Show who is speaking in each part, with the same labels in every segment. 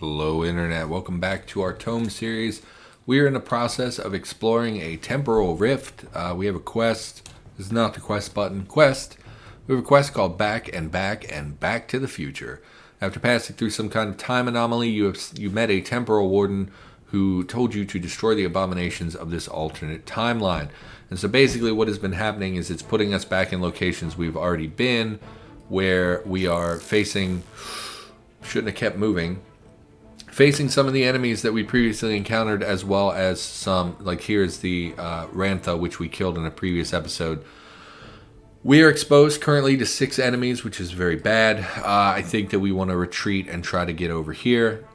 Speaker 1: Hello Internet, welcome back to our ToME series. We are in the process of exploring a temporal rift. We have a quest. This is not the quest button. Quest. We have a quest called Back and Back and Back to the Future. After passing through some kind of time anomaly, you met a temporal warden who told you to destroy the abominations of this alternate timeline. And so basically what has been happening is it's putting us back in locations we've already been, where we are facing... Shouldn't have kept moving. Facing some of the enemies that we previously encountered, as well as some, like here's the Rantha, which we killed in a previous episode. We are exposed currently to 6 enemies, which is very bad. I think that we want to retreat and try to get over here.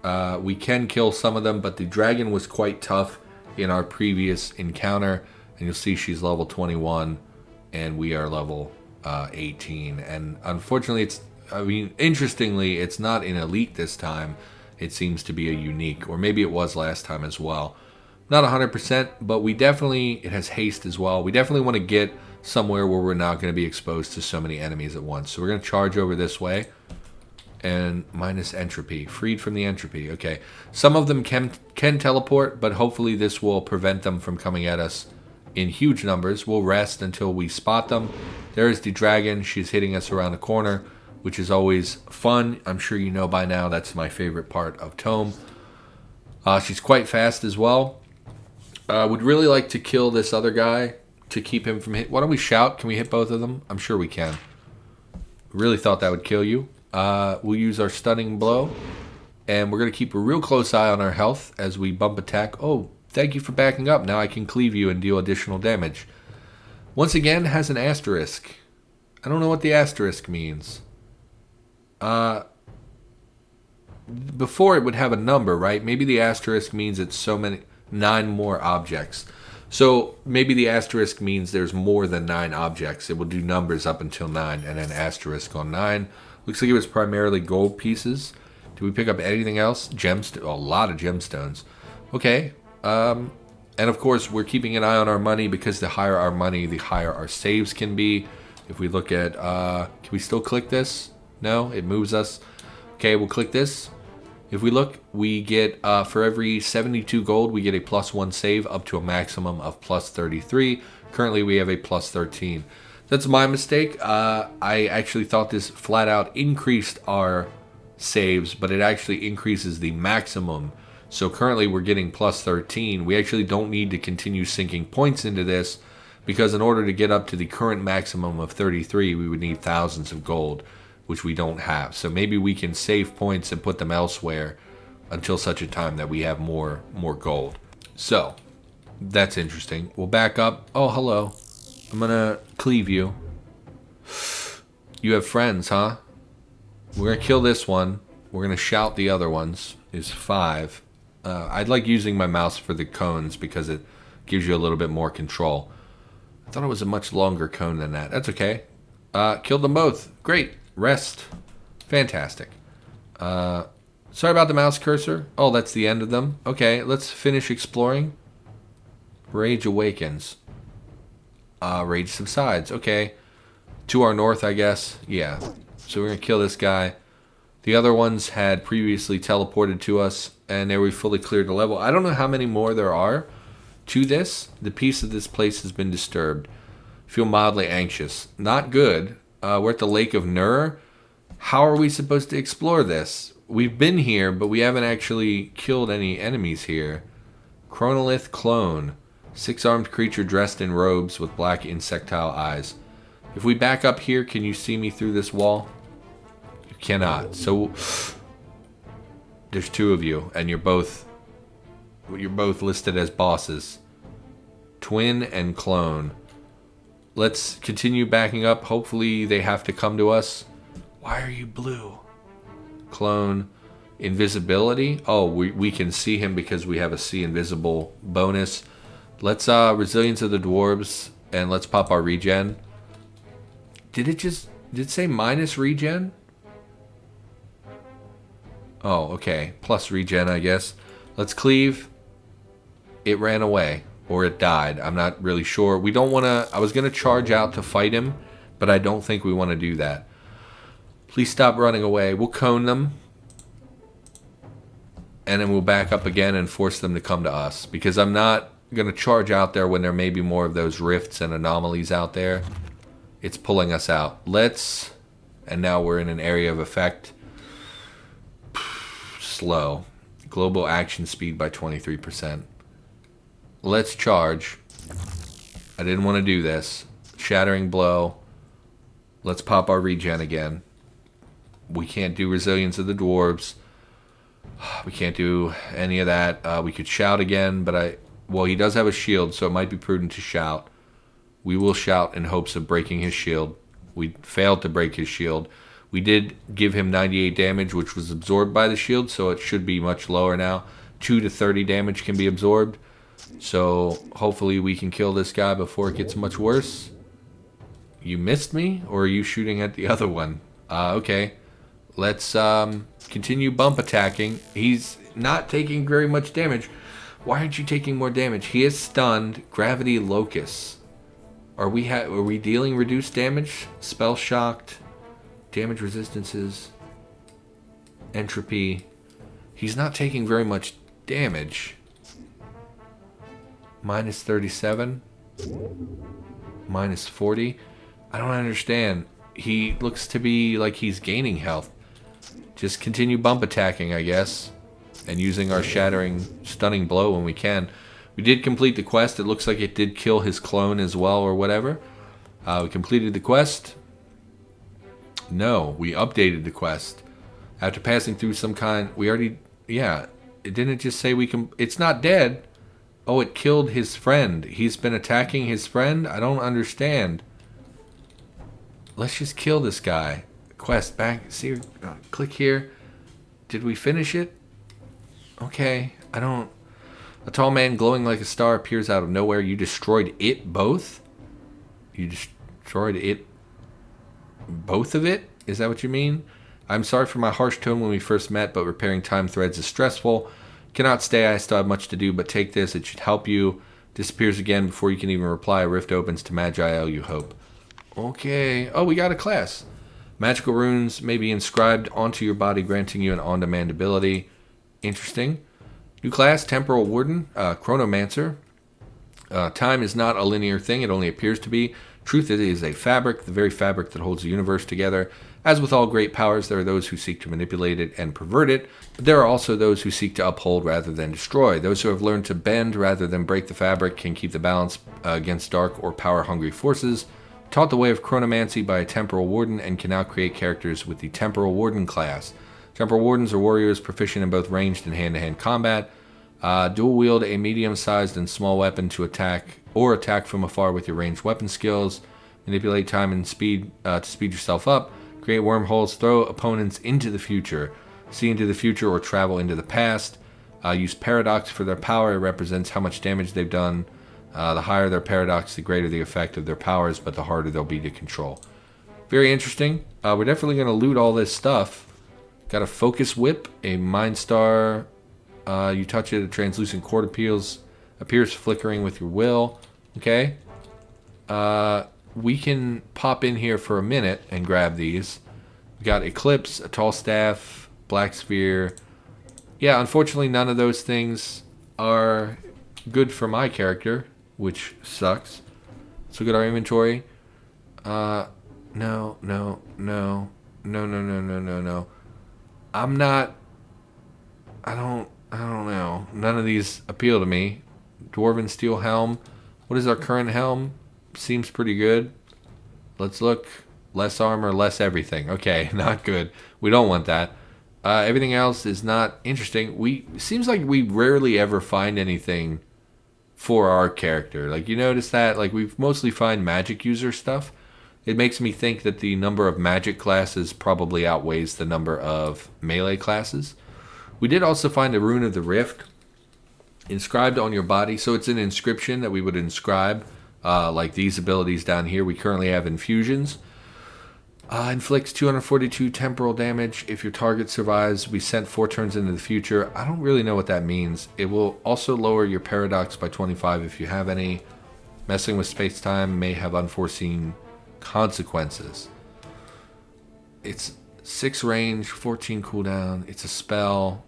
Speaker 1: We can kill some of them, but the dragon was quite tough in our previous encounter. And you'll see she's level 21, and we are level 18. And unfortunately, interestingly, it's not an elite this time. It seems to be a unique, or maybe it was last time as well. Not 100%, but it has haste as well. We definitely want to get somewhere where we're not going to be exposed to so many enemies at once. So we're going to charge over this way. And minus entropy. Freed from the entropy. Okay. Some of them can teleport, but hopefully this will prevent them from coming at us in huge numbers. We'll rest until we spot them. There's the dragon. She's hitting us around the corner, which is always fun. I'm sure you know by now that's my favorite part of ToME. She's quite fast as well. Would really like to kill this other guy to keep him from hit. Why don't we shout? Can we hit both of them? I'm sure we can. Really thought that would kill you. We'll use our stunning blow. And we're going to keep a real close eye on our health as we bump attack. Oh, thank you for backing up. Now I can cleave you and deal additional damage. Once again, has an asterisk. I don't know what the asterisk means. Before it would have a number, right? Maybe the asterisk means it's 9 more objects. So maybe the asterisk means there's more than 9 objects. It will do numbers up until 9 and then asterisk on 9. Looks like it was primarily gold pieces. Did we pick up anything else? A lot of gemstones. Okay. And of course, we're keeping an eye on our money because the higher our money, the higher our saves can be. If we look at, can we still click this? No, it moves us. Okay, we'll click this. If we look, we get, for every 72 gold, we get a +1 save up to a maximum of +33. Currently, we have a +13. That's my mistake. I actually thought this flat out increased our saves, but it actually increases the maximum. So currently, we're getting +13. We actually don't need to continue sinking points into this, because in order to get up to the current maximum of 33, we would need thousands of gold, which we don't have. So maybe we can save points and put them elsewhere until such a time that we have more gold. So, that's interesting. We'll back up. Oh, hello. I'm gonna cleave you. You have friends, huh? We're gonna kill this one. We're gonna shout the other ones. Is 5. I'd like using my mouse for the cones because it gives you a little bit more control. I thought it was a much longer cone than that. That's okay. Killed them both. Great. Rest. Fantastic. Sorry about the mouse cursor. Oh, that's the end of them. Okay, let's finish exploring. Rage awakens. Rage subsides. Okay. To our north, I guess. Yeah. So we're going to kill this guy. The other ones had previously teleported to us, and there we fully cleared the level. I don't know how many more there are to this. The peace of this place has been disturbed. Feel mildly anxious. Not good. We're at the Lake of Nur. How are we supposed to explore this? We've been here, but we haven't actually killed any enemies here. Chronolith clone. 6-armed creature dressed in robes with black insectile eyes. If we back up here, can you see me through this wall? You cannot. So there's 2 of you, and you're both listed as bosses. Twin and clone. Let's continue backing up. Hopefully they have to come to us. Why are you blue? Clone. Invisibility. Oh, we can see him because we have a see invisible bonus. Let's resilience of the dwarves, and let's pop our regen. Did it say minus regen? Oh, okay. Plus regen, I guess. Let's cleave. It ran away. Or it died. I'm not really sure. We don't want to... I was going to charge out to fight him, but I don't think we want to do that. Please stop running away. We'll cone them. and then we'll back up again and force them to come to us, because I'm not going to charge out there when there may be more of those rifts and anomalies out there. It's pulling us out. And now we're in an area of effect. Slow. Global action speed by 23%. Let's charge. I didn't want to do this. Shattering blow. Let's pop our regen again. We can't do resilience of the dwarves. We can't do any of that. We could shout again, but well, he does have a shield, so it might be prudent to shout. We will shout in hopes of breaking his shield. We failed to break his shield. We did give him 98 damage, which was absorbed by the shield, so it should be much lower now. 2 to 30 damage can be absorbed. So hopefully we can kill this guy before it gets much worse. You missed me, or are you shooting at the other one? Okay. Let's continue bump attacking. He's not taking very much damage. Why aren't you taking more damage? He is stunned. Gravity Locus. Are we dealing reduced damage? Spell shocked. Damage resistances. Entropy. He's not taking very much damage. Minus 37. Minus 40. I don't understand. He looks to be like he's gaining health. Just continue bump attacking, I guess. And using our shattering, stunning blow when we can. We did complete the quest. It looks like it did kill his clone as well, or whatever. We completed the quest. No, we updated the quest. After passing through some kind... We already... Yeah, it didn't just say we can... It's not dead. Oh, it killed his friend. He's been attacking his friend? I don't understand. Let's just kill this guy. Quest, back... See, click here. Did we finish it? Okay, I don't... A tall man glowing like a star appears out of nowhere. You destroyed it both? You destroyed it... Both of it? Is that what you mean? I'm sorry for my harsh tone when we first met, but repairing time threads is stressful. Cannot stay, I still have much to do, but take this. It should help you. Disappears again before you can even reply. A rift opens to Maj'Eyal, you hope. Okay. Oh, we got a class. Magical runes may be inscribed onto your body, granting you an on-demand ability. Interesting. New class, Temporal Warden, Chronomancer. Time is not a linear thing, it only appears to be. Truth is a fabric, the very fabric that holds the universe together. As with all great powers, there are those who seek to manipulate it and pervert it, but there are also those who seek to uphold rather than destroy. Those who have learned to bend rather than break the fabric can keep the balance against dark or power-hungry forces. Taught the way of chronomancy by a Temporal Warden and can now create characters with the Temporal Warden class. Temporal Wardens are warriors proficient in both ranged and hand-to-hand combat. Dual wield a medium-sized and small weapon to attack from afar with your ranged weapon skills. Manipulate time and speed to speed yourself up. Create wormholes. Throw opponents into the future. See into the future or travel into the past. Use paradox for their power. It represents how much damage they've done. The higher their paradox, the greater the effect of their powers, but the harder they'll be to control. Very interesting. We're definitely going to loot all this stuff. Got a focus whip, a mind star. You touch it, a translucent cord appears flickering with your will. Okay. We can pop in here for a minute and grab these. We got Eclipse, a tall staff, black sphere. Yeah, unfortunately none of those things are good for my character, which sucks. Let's look at our inventory. No. I don't know. None of these appeal to me. Dwarven steel helm. What is our current helm? Seems pretty good. Let's look. Less armor, less everything. Okay, not good. We don't want that. Everything else is not interesting. Seems like we rarely ever find anything for our character. Like, you notice that? Like, we mostly find magic user stuff. It makes me think that the number of magic classes probably outweighs the number of melee classes. We did also find a Rune of the Rift inscribed on your body. So it's an inscription that we would inscribe, like these abilities down here. We currently have infusions. Inflicts 242 temporal damage. If your target survives, we sent 4 turns into the future. I don't really know what that means. It will also lower your paradox by 25 if you have any. Messing with space-time may have unforeseen consequences. It's 6 range, 14 cooldown. It's a spell.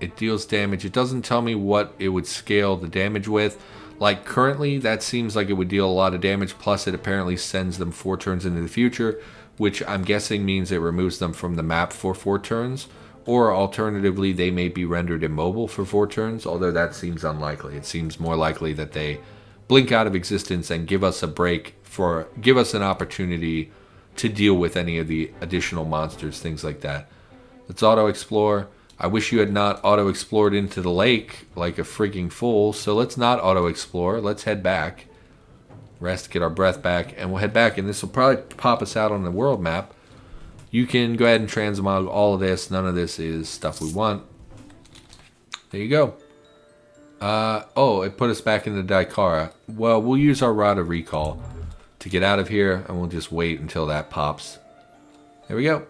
Speaker 1: It deals damage. It doesn't tell me what it would scale the damage with. Like currently, that seems like it would deal a lot of damage. Plus, it apparently sends them 4 turns into the future, which I'm guessing means it removes them from the map for 4 turns. Or alternatively, they may be rendered immobile for 4 turns, although that seems unlikely. It seems more likely that they blink out of existence and give us a break give us an opportunity to deal with any of the additional monsters, things like that. Let's auto-explore. I wish you had not auto-explored into the lake like a freaking fool, so let's not auto-explore. Let's head back. Rest, get our breath back, and we'll head back, and this will probably pop us out on the world map. You can go ahead and transmog all of this. None of this is stuff we want. There you go. Oh, it put us back into Daikara. Well, we'll use our Rod of Recall to get out of here, and we'll just wait until that pops. There we go.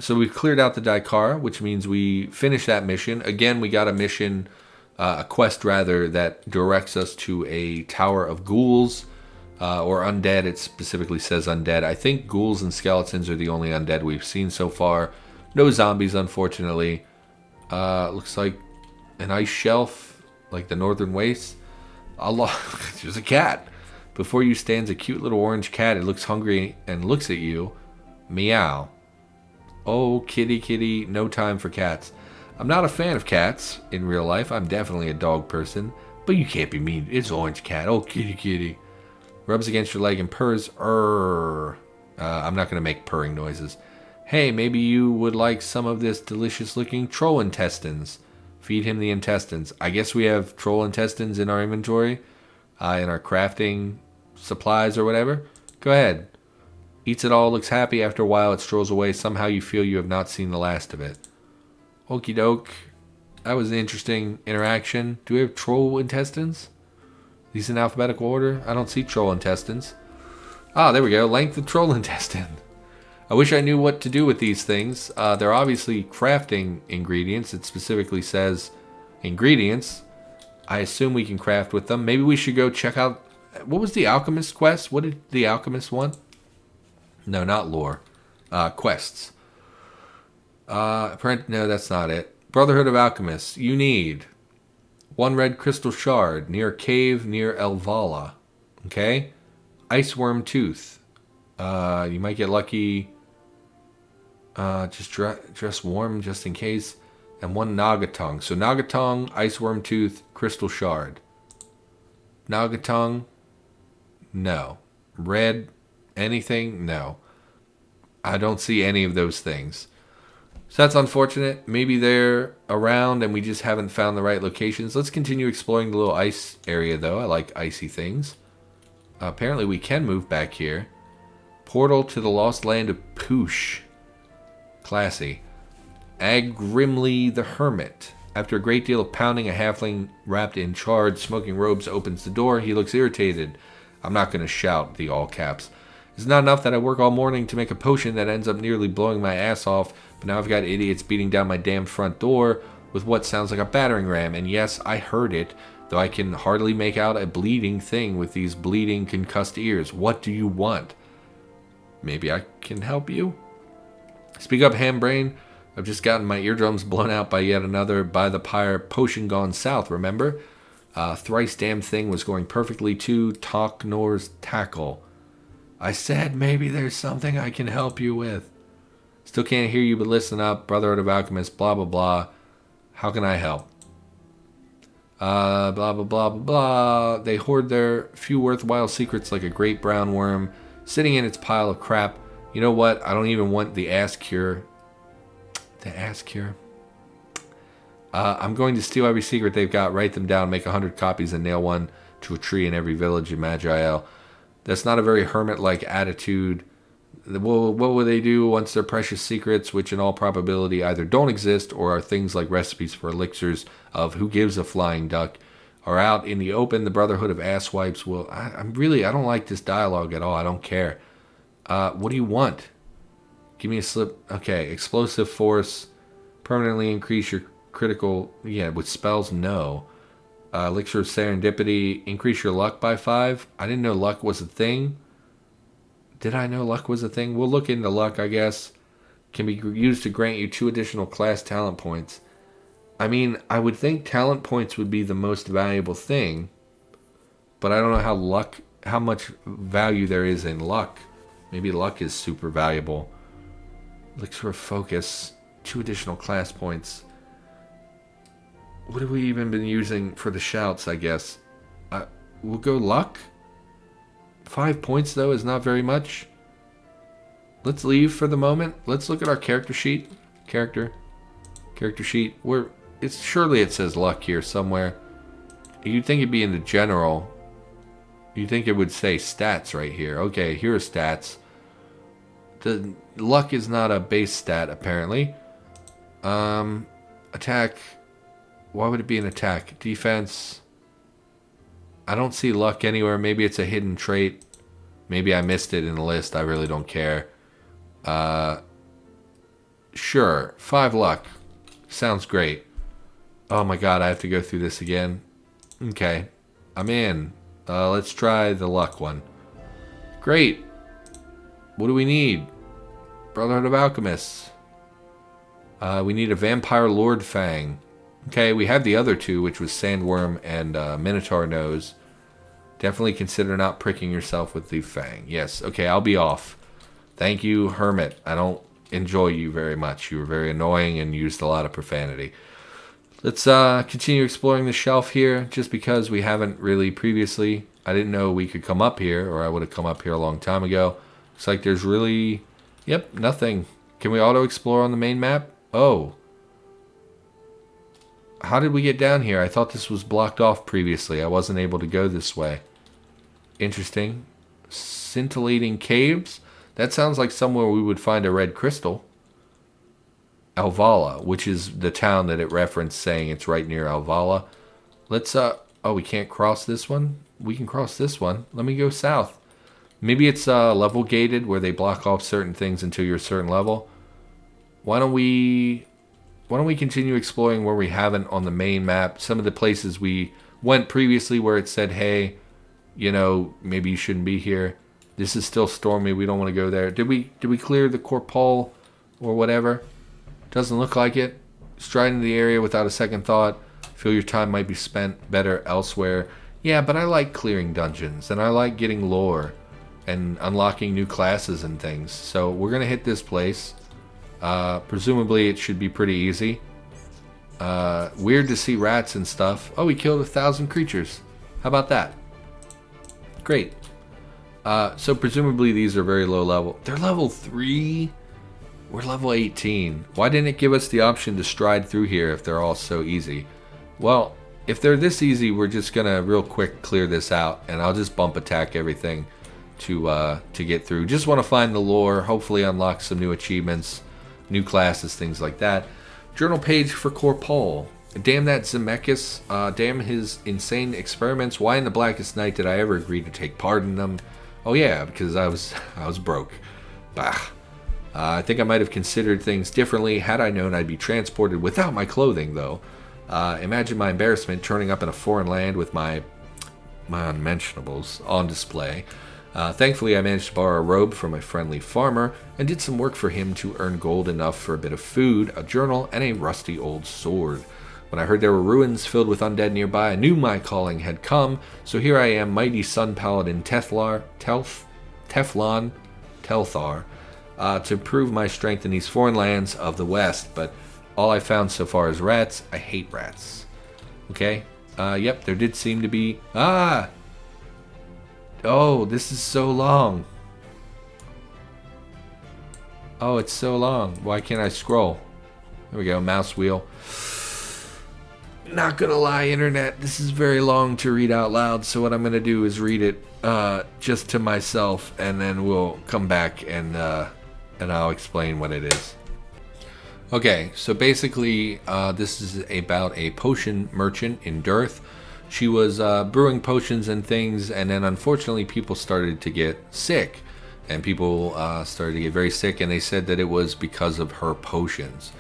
Speaker 1: So we've cleared out the Daikara, which means we finished that mission. Again, we got a mission, a quest rather, that directs us to a tower of ghouls, or undead. It specifically says undead. I think ghouls and skeletons are the only undead we've seen so far. No zombies, unfortunately. Looks like an ice shelf, like the Northern Wastes. Allah, there's a cat. Before you stands a cute little orange cat. It looks hungry and looks at you. Meow. Oh, kitty, kitty, no time for cats. I'm not a fan of cats in real life. I'm definitely a dog person. But you can't be mean. It's orange cat. Oh, kitty, kitty. Rubs against your leg and purrs. I'm not going to make purring noises. Hey, maybe you would like some of this delicious-looking troll intestines. Feed him the intestines. I guess we have troll intestines in our inventory, in our crafting supplies or whatever. Go ahead. Eats it all, looks happy. After a while, it strolls away. Somehow you feel you have not seen the last of it. Okie doke. That was an interesting interaction. Do we have troll intestines? These in alphabetical order? I don't see troll intestines. Ah, there we go. Length of troll intestine. I wish I knew what to do with these things. They're obviously crafting ingredients. It specifically says ingredients. I assume we can craft with them. Maybe we should go check out... What was the alchemist quest? What did the alchemist want? No, not lore. Quests. No, that's not it. Brotherhood of Alchemists. You need 1 red crystal shard near a cave near Elvala. Okay? Iceworm tooth. You might get lucky. Just dress warm just in case. And 1 Nagatongue. So Nagatongue, Iceworm tooth, crystal shard. Nagatongue. No. Red. Anything? No. I don't see any of those things. So that's unfortunate. Maybe they're around and we just haven't found the right locations. Let's continue exploring the little ice area, though. I like icy things. Apparently we can move back here. Portal to the lost land of Poosh. Classy. Agrimly the Hermit. After a great deal of pounding, a halfling wrapped in charred, smoking robes opens the door. He looks irritated. I'm not going to shout the all caps. It's not enough that I work all morning to make a potion that ends up nearly blowing my ass off, but now I've got idiots beating down my damned front door with what sounds like a battering ram. And yes, I heard it, though I can hardly make out a bleeding thing with these bleeding, concussed ears. What do you want? Maybe I can help you? Speak up, Hambrain. I've just gotten my eardrums blown out by yet another by the pyre potion gone south, remember? Thrice damned thing was going perfectly too. Talk nors tackle. I said maybe there's something I can help you with. Still can't hear you, but listen up. Brotherhood of Alchemists, blah, blah, blah. How can I help? Blah, blah, blah, blah, blah. They hoard their few worthwhile secrets like a great brown worm sitting in its pile of crap. You know what? I don't even want the ass cure. The ass cure? I'm going to steal every secret they've got, write them down, make 100 copies, and nail one to a tree in every village in Maj'Eyal. That's not a very hermit-like attitude. Well, what will they do once their precious secrets, which in all probability either don't exist or are things like recipes for elixirs of who gives a flying duck, are out in the open? The Brotherhood of Asswipes will... I don't like this dialogue at all. I don't care. What do you want? Give me a slip. Okay, explosive force. Permanently increase your critical... Yeah, with spells, no. Elixir of Serendipity. Increase your luck by 5. I didn't know luck was a thing. Did I know luck was a thing? We'll look into luck, I guess. Can be used to grant you 2 additional class talent points. I mean, I would think talent points would be the most valuable thing, but I don't know how much value there is in luck. Maybe luck is super valuable. Elixir of focus, 2 additional class points. What have we even been using for the shouts, I guess? We'll go luck. 5 points, though, is not very much. Let's leave for the moment. Let's look at our character sheet. Character sheet. Surely it says luck here somewhere. You'd think it'd be in the general. You'd think it would say stats right here. Okay, here are stats. The luck is not a base stat, apparently. Attack. Why would it be an attack? Defense. I don't see luck anywhere. Maybe it's a hidden trait. Maybe I missed it in the list. I really don't care. Sure. 5 luck. Sounds great. Oh my god, I have to go through this again. Okay. I'm in. Let's try the luck one. Great. What do we need? Brotherhood of Alchemists. We need a Vampire Lord Fang. Okay, we have the other 2, which was Sandworm and Minotaur Nose. Definitely consider not pricking yourself with the Fang. Yes, okay, I'll be off. Thank you, Hermit. I don't enjoy you very much. You were very annoying and used a lot of profanity. Let's continue exploring the shelf here, just because we haven't really previously. I didn't know we could come up here, or I would have come up here a long time ago. Looks like there's really... Yep, nothing. Can we auto-explore on the main map? Oh. How did we get down here? I thought this was blocked off previously. I wasn't able to go this way. Interesting. Scintillating caves? That sounds like somewhere we would find a red crystal. Alvala, which is the town that it referenced, saying it's right near Alvala. Let's, oh, we can't cross this one? We can cross this one. Let me go south. Maybe it's level gated, where they block off certain things until you're a certain level. Why don't we continue exploring where we haven't on the main map? Some of the places we went previously where it said, hey, you know, maybe you shouldn't be here. This is still stormy. We don't want to go there. Did we clear the Corpol or whatever? Doesn't look like it. Stride into the area without a second thought. Feel your time might be spent better elsewhere. Yeah, but I like clearing dungeons, and I like getting lore and unlocking new classes and things. So we're going to hit this place. Presumably it should be pretty easy. Weird to see rats and stuff. Oh, we killed 1,000 creatures. How about that? Great. So presumably these are very low level. They're level 3. We're level 18. Why didn't it give us the option to stride through here if they're all so easy? Well, if they're this easy, we're just gonna real quick clear this out, and I'll just bump attack everything to get through. Just want to find the lore, hopefully unlock some new achievements, new classes, things like that. Journal page for Corpol. Damn that Zemeckis. Damn his insane experiments. Why in the blackest night did I ever agree to take part in them? Oh yeah, because I was broke. Bah. I think I might have considered things differently had I known I'd be transported without my clothing, though. Imagine my embarrassment turning up in a foreign land with my unmentionables on display. Thankfully, I managed to borrow a robe from a friendly farmer and did some work for him to earn gold enough for a bit of food, a journal, and a rusty old sword. When I heard there were ruins filled with undead nearby, I knew my calling had come, so here I am, mighty sun paladin Telthar, to prove my strength in these foreign lands of the West, but all I found so far is rats. I hate rats. Okay? Yep, there did seem to be... Ah! Oh, this is so long. Oh, it's so long. Why can't I scroll? There we go, mouse wheel. Not gonna lie, internet, this is very long to read out loud, so what I'm gonna do is read it just to myself, and then we'll come back and I'll explain what it is. Okay, so basically, this is about a potion merchant in Dearth. She was brewing potions and things, and then unfortunately people started to get sick. And people started to get very sick, and they said that it was because of her potions.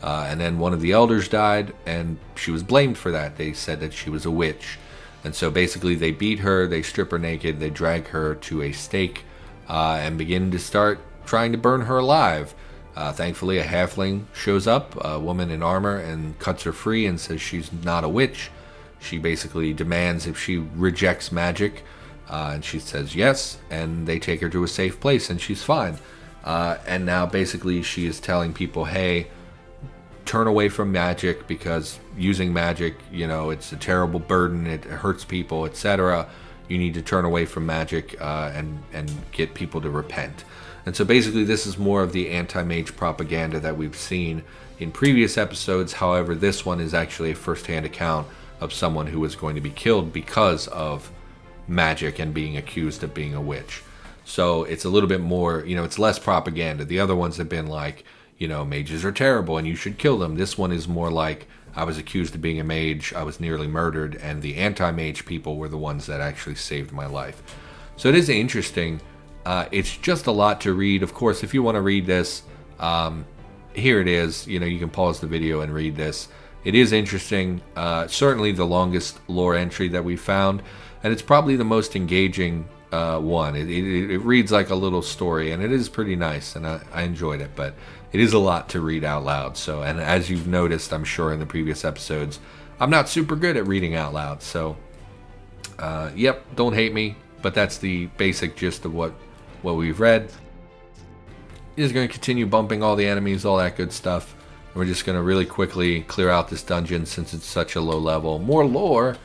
Speaker 1: And then one of the elders died, and she was blamed for that. They said that she was a witch. And so basically they beat her, they strip her naked, they drag her to a stake, and begin to start trying to burn her alive. Thankfully, a halfling shows up, a woman in armor, and cuts her free and says she's not a witch. She basically demands if she rejects magic, and she says yes, and they take her to a safe place, and she's fine. And now basically she is telling people, hey, turn away from magic, because using magic, it's a terrible burden, it hurts people, etc. You need to turn away from magic and get people to repent. And so basically this is more of the anti-mage propaganda that we've seen in previous episodes. However, this one is actually a first-hand account of someone who was going to be killed because of magic and being accused of being a witch. So it's a little bit more, it's less propaganda. The other ones have been like, mages are terrible and you should kill them. This one is more like, I was accused of being a mage, I was nearly murdered, and the anti-mage people were the ones that actually saved my life. So it is interesting. It's just a lot to read. Of course, if you want to read this, here it is. You can pause the video and read this. It is interesting. Certainly the longest lore entry that we found, and it's probably the most engaging one. It reads like a little story, and it is pretty nice, and I enjoyed it, but it is a lot to read out loud. So, and as you've noticed, I'm sure in the previous episodes, I'm not super good at reading out loud. So, yep, don't hate me, but that's the basic gist of what we've read. Is going to continue bumping all the enemies, all that good stuff. And we're just going to really quickly clear out this dungeon since it's such a low level. More lore.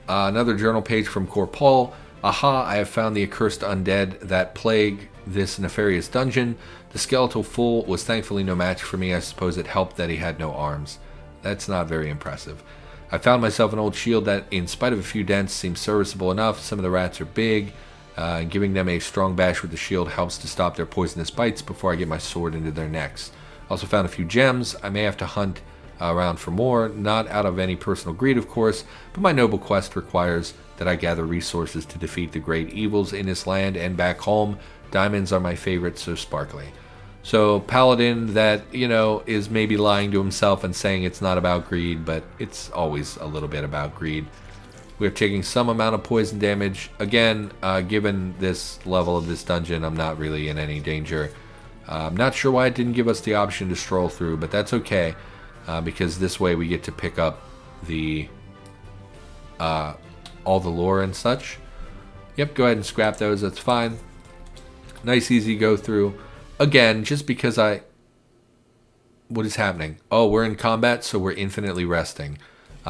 Speaker 1: Another journal page from Corpal. Aha, I have found the accursed undead that plague this nefarious dungeon. The skeletal fool was thankfully no match for me. I suppose it helped that he had no arms. That's not very impressive. I found myself an old shield that, in spite of a few dents, seems serviceable enough. Some of the rats are big. Giving them a strong bash with the shield helps to stop their poisonous bites before I get my sword into their necks. Also found a few gems. I may have to hunt around for more, not out of any personal greed, of course, but my noble quest requires that I gather resources to defeat the great evils in this land and back home. Diamonds are my favorite, so sparkly. So Paladin that, is maybe lying to himself and saying it's not about greed, but it's always a little bit about greed. We're taking some amount of poison damage. Again, given this level of this dungeon, I'm not really in any danger. I'm not sure why it didn't give us the option to stroll through, but that's okay, because this way we get to pick up the all the lore and such. Yep, go ahead and scrap those, that's fine. Nice, easy go through. Again, just because what is happening? Oh, we're in combat, so we're infinitely resting.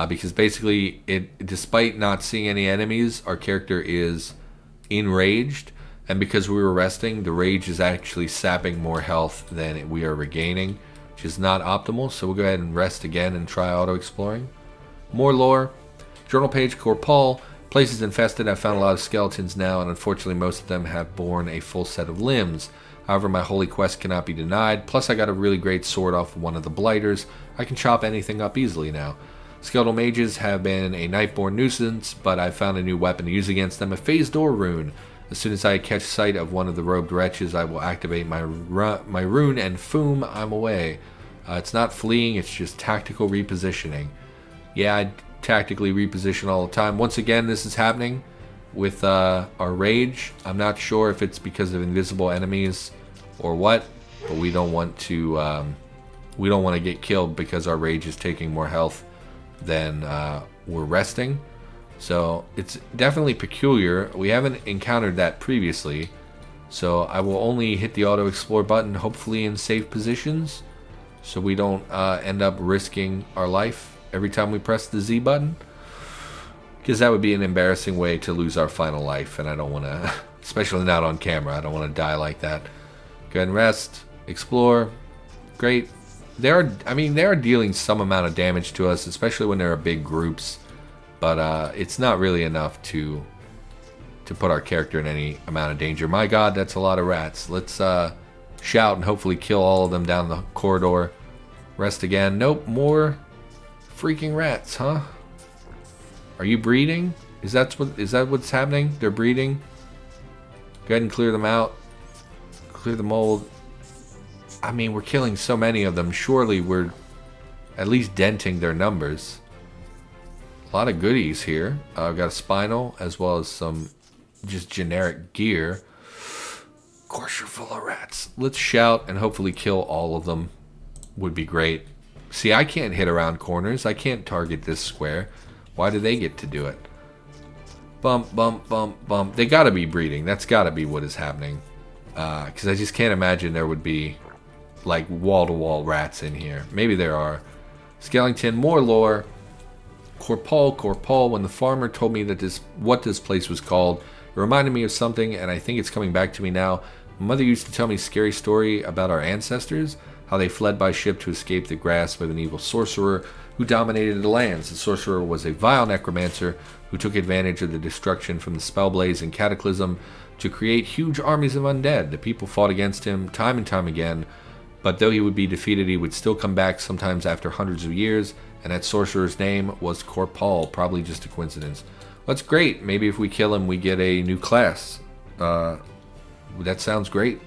Speaker 1: Because basically, despite not seeing any enemies, our character is enraged. And because we were resting, the rage is actually sapping more health than we are regaining, which is not optimal. So we'll go ahead and rest again and try auto-exploring. More lore. Journal page, Corpal. Places infested. I've found a lot of skeletons now, and unfortunately most of them have borne a full set of limbs. However, my holy quest cannot be denied. Plus, I got a really great sword off of one of the blighters. I can chop anything up easily now. Skeletal mages have been a nightborn nuisance, but I've found a new weapon to use against them, a phased door rune. As soon as I catch sight of one of the robed wretches, I will activate my rune and foom, I'm away. It's not fleeing, it's just tactical repositioning. Yeah, I tactically reposition all the time. Once again, this is happening with our rage. I'm not sure if it's because of invisible enemies or what, but we don't want to get killed because our rage is taking more health than we're resting. So it's definitely peculiar. We haven't encountered that previously. So I will only hit the auto explore button, hopefully in safe positions, so we don't end up risking our life every time we press the Z button, because that would be an embarrassing way to lose our final life, and I don't want to, especially not on camera. I don't want to die like that. Go ahead and rest, explore. Great. They are dealing some amount of damage to us, especially when there are big groups, but it's not really enough to put our character in any amount of danger. My god, that's a lot of rats. Let's shout and hopefully kill all of them down the corridor. Rest again. Nope, more freaking rats, huh? Are you breeding? Is that what's happening? They're breeding? Go ahead and clear them out. Clear the mold. I mean, we're killing so many of them. Surely we're at least denting their numbers. A lot of goodies here. I've got a spinal as well as some just generic gear. course you're full of rats. Let's shout and hopefully kill all of them. Would be great. See, I can't hit around corners. I can't target this square. Why do they get to do it? Bump, bump, bump, bump. They gotta be breeding. That's gotta be what is happening. Because I just can't imagine there would be like wall-to-wall rats in here. Maybe there are. Skellington, more lore. Corpal. When the farmer told me that what this place was called, it reminded me of something, and I think it's coming back to me now. My mother used to tell me a scary story about our ancestors, how they fled by ship to escape the grasp of an evil sorcerer who dominated the lands. The sorcerer was a vile necromancer who took advantage of the destruction from the Spellblaze and Cataclysm to create huge armies of undead. The people fought against him time and time again, but though he would be defeated, he would still come back sometimes after hundreds of years, and that sorcerer's name was Corpal. Probably just a coincidence. That's great. Maybe if we kill him, we get a new class. That sounds great.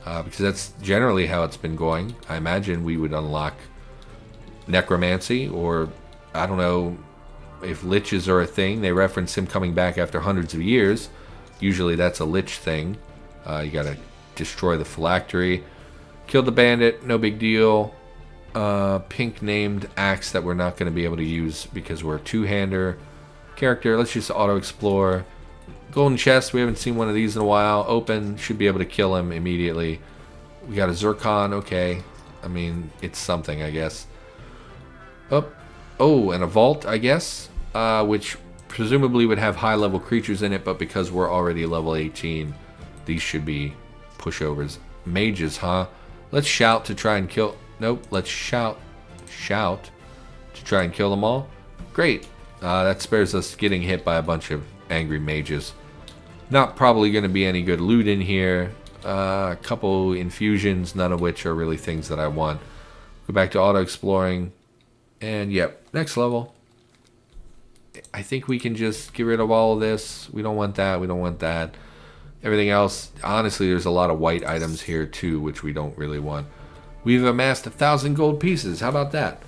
Speaker 1: Because that's generally how it's been going. I imagine we would unlock necromancy, or I don't know if liches are a thing. They reference him coming back after hundreds of years. Usually that's a lich thing. You gotta destroy the phylactery. Kill the bandit, no big deal. Pink named axe that we're not going to be able to use because we're a two-hander. Character, let's just auto-explore. Golden chest, we haven't seen one of these in a while. Open, should be able to kill him immediately. We got a zircon, okay. I mean, it's something, I guess. Oh, and a vault, I guess. Which presumably would have high-level creatures in it, but because we're already level 18, these should be pushovers. Mages, huh? Let's shout to try and kill... Nope, let's shout to try and kill them all. Great. That spares us getting hit by a bunch of angry mages. Not probably going to be any good loot in here. A couple infusions, none of which are really things that I want. Go back to auto-exploring. And yep, next level. I think we can just get rid of all of this. We don't want that, we don't want that. Everything else, honestly, there's a lot of white items here too, which we don't really want. We've amassed 1,000 gold pieces. How about that?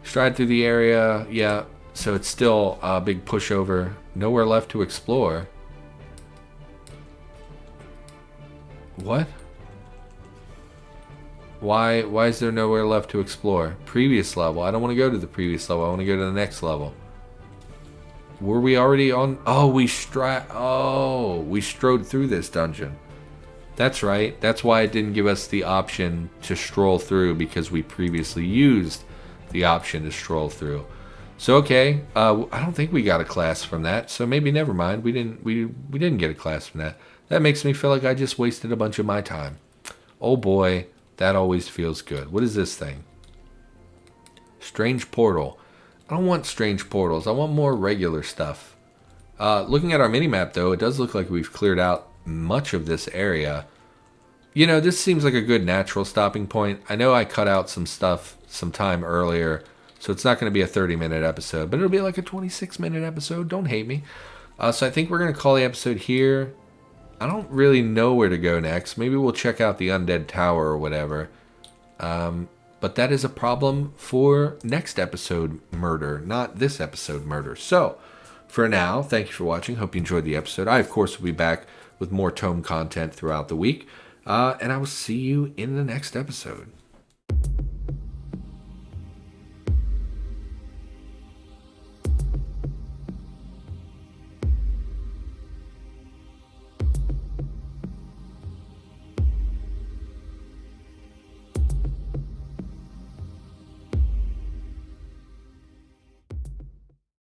Speaker 1: Stride through the area. Yeah, so it's still a big pushover. Nowhere left to explore. What? Why is there nowhere left to explore? Previous level. I don't want to go to the previous level. I want to go to the next level. Were we already on? Oh, we strode through this dungeon. That's right. That's why it didn't give us the option to stroll through, because we previously used the option to stroll through. So okay, I don't think we got a class from that. So maybe never mind. We didn't get a class from that. That makes me feel like I just wasted a bunch of my time. Oh boy, that always feels good. What is this thing? Strange portal. I don't want strange portals. I want more regular stuff. Looking at our minimap, though, it does look like we've cleared out much of this area. You know, this seems like a good natural stopping point. I know I cut out some stuff some time earlier, so it's not going to be a 30-minute episode, but it'll be like a 26-minute episode. Don't hate me. So I think we're going to call the episode here. I don't really know where to go next. Maybe we'll check out the Undead Tower or whatever. But that is a problem for next episode murder, not this episode murder. So, for now, thank you for watching. Hope you enjoyed the episode. I, of course, will be back with more ToME content throughout the week. And I will see you in the next episode.